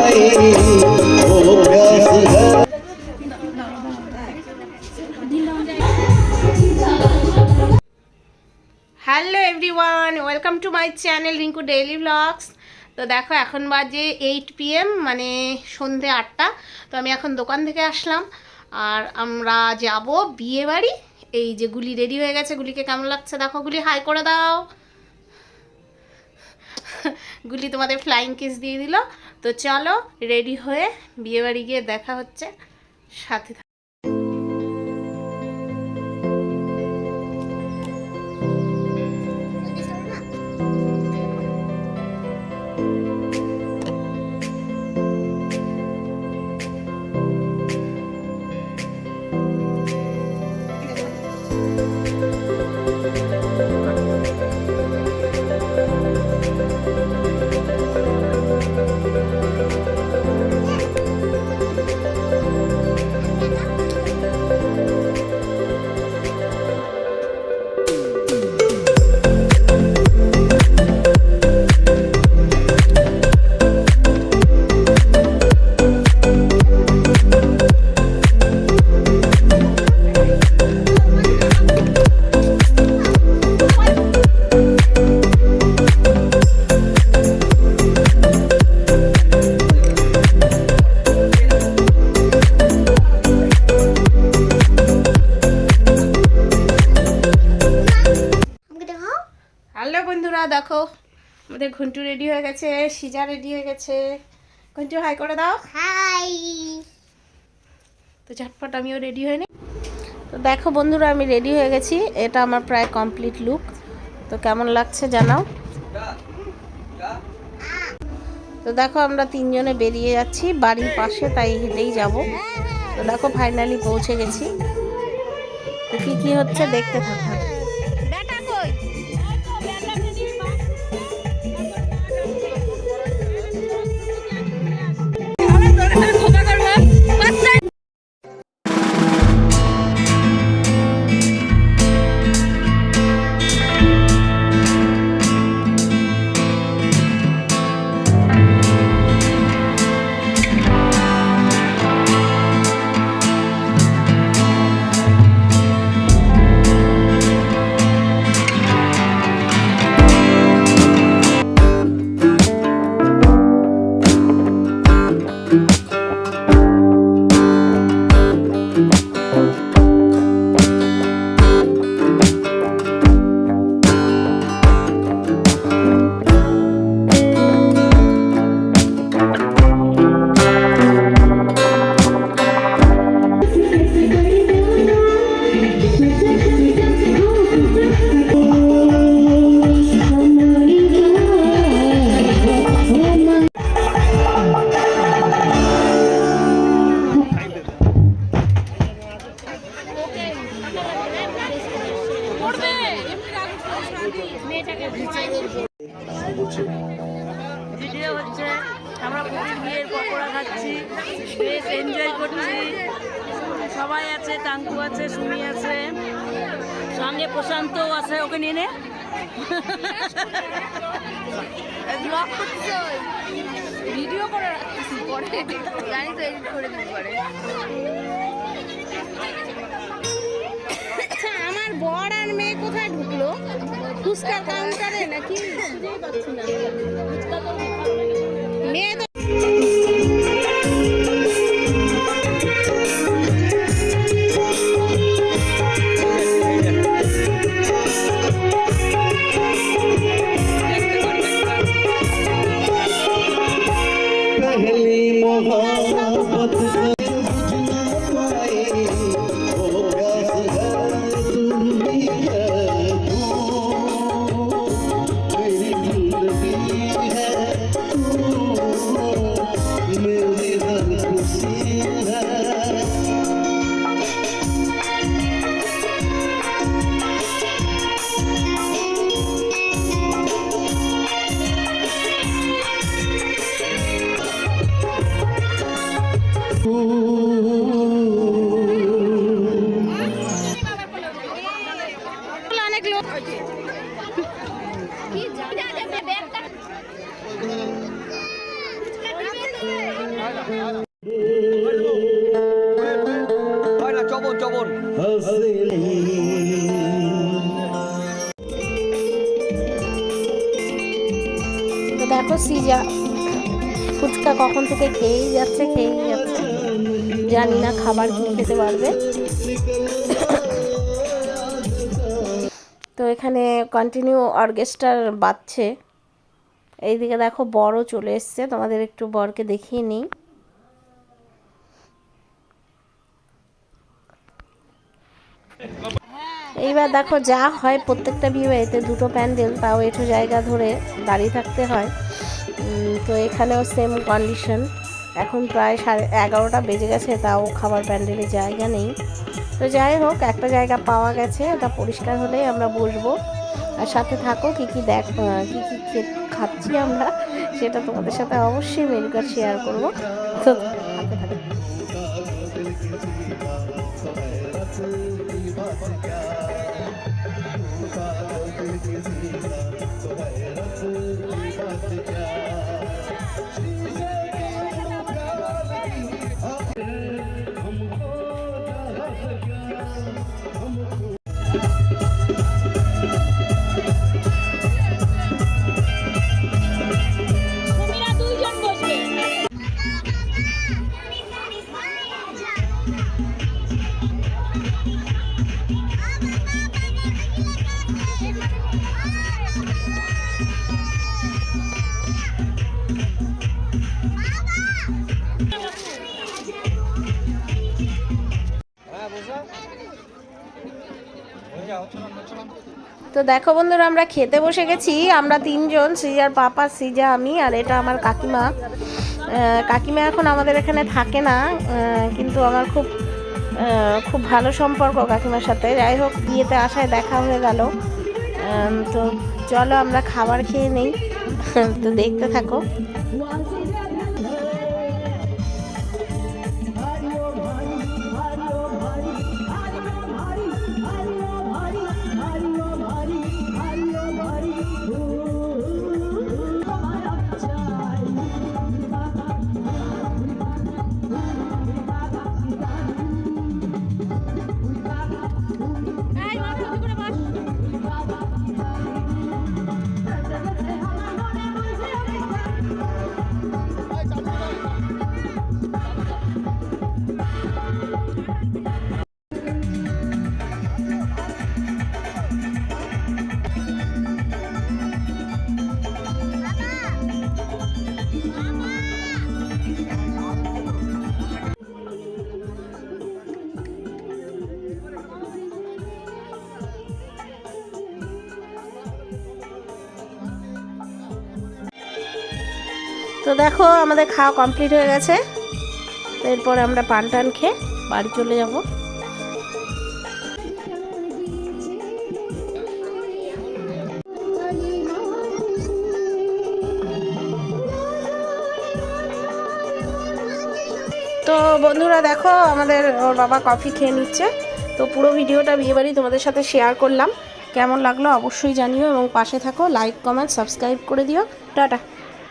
Hello everyone, welcome to my channel Rinku daily blogs. তো দেখো এখন বাজে 8 PM, মানে সন্ধে 8টা। তো আমি এখন দোকান থেকে আসলাম আর আমরা যাব বিয়ে বাড়ি। এই যে গুলি রেডি হয়ে গেছে। গুলিকে কেমন লাগছে দেখো। গুলি হাই করে দাও। গুলি তোমাদের ফ্লাইং কিস দিয়ে দিল। তো চলো রেডি হয়ে বিয়ে বাড়ি গিয়ে দেখা হচ্ছে, সাথে বন্ধুরা দেখো আমাদের ঘন্টু রেডি হয়ে গেছে, সিজা রেডি হয়ে গেছে। ঘন্টু হাই করে দাও। হাই। তো ঝটপট আমিও রেডি হয়ে নি। তো দেখো বন্ধুরা আমি রেডি হয়ে গেছি। এটা আমার প্রায় কমপ্লিট লুক। তো কেমন লাগছে জানাও। তো দেখো আমরা তিনজনে বেরিয়ে যাচ্ছি, বাড়ির পাশে তাই হেঁটেই যাব। তো দেখো ফাইনালি পৌঁছে গেছি। তো কি কি হচ্ছে দেখতে থাকো। ভিডিও হচ্ছে, আমরা বিয়ের পকোড়া খাচ্ছি, বেশ এনজয় করছি। সবাই আছে, টাঙ্কু আছে, সুমি আছে, সঙ্গে প্রশান্তও আছে। ওকে নিয়ে নে। ব্লগ করছো, ভিডিও করে রাখতেছি, পরে জানি তো এডিট করে দিতে পারে। আচ্ছা আমার বর আর মেয়ে কোথায় ঢুকলো? ফুচকার কাউন্টারে নাকি? মেয়ে তো অনেক লোক। তো দেখো সিজা ফুচকা কখন থেকে খেয়েই যাচ্ছে। জানি না খাবার কি খেতে পারবে। তো এখানে কন্টিনিউ অর্কেস্ট্রার বাজছে। এইদিকে দেখো বরও চলে এসছে, তোমাদের একটু বরকে দেখিয়ে নিই। এইবার দেখো যা হয়, প্রত্যেকটা বিয়েতে দুটো প্যান্ডেল, তাও একটু জায়গা ধরে দাঁড়িয়ে থাকতে হয়। তো এখানেও সেম কন্ডিশন। এখন প্রায় 11:30 বেজে গেছে, তাও খাবার প্যান্ডেলে জায়গা নেই। তো যাই হোক, একটা জায়গা পাওয়া গেছে, ওটা পরিষ্কার হলেই আমরা বসবো। আর সাথে থাকো, কী খাচ্ছি আমরা সেটা তোমাদের সাথে অবশ্যই মেনু কার্ড শেয়ার করবো। তো হাতে থাকে। তো দেখো বন্ধুরা, আমরা খেতে বসে গেছি। আমরা 3 জন, সিজার পাপা, সিজা, আমি, আর এটা আমার কাকিমা। কাকিমা এখন আমাদের এখানে থাকে না, কিন্তু আমার খুব ভালো সম্পর্ক কাকিমার সাথে। যাই হোক, বিয়েতে আসায় দেখা হয়ে গেল। তো চলো আমরা খাবার খেয়ে নেই। তো দেখতে থাকো। তো দেখো আমাদের খাওয়া কমপ্লিট হয়ে গেছে। এরপর আমরা পান টান খেয়ে বাড়ি চলে যাব। তো বন্ধুরা দেখো, ওর বাবা কফি খেয়ে নিচ্ছে। তো পুরো ভিডিওটা বিয়েবাড়ি তোমাদের সাথে শেয়ার করলাম। কেমন লাগলো অবশ্যই জানিও, এবং পাশে থাকো, লাইক কমেন্ট সাবস্ক্রাইব করে দিও। টাটা।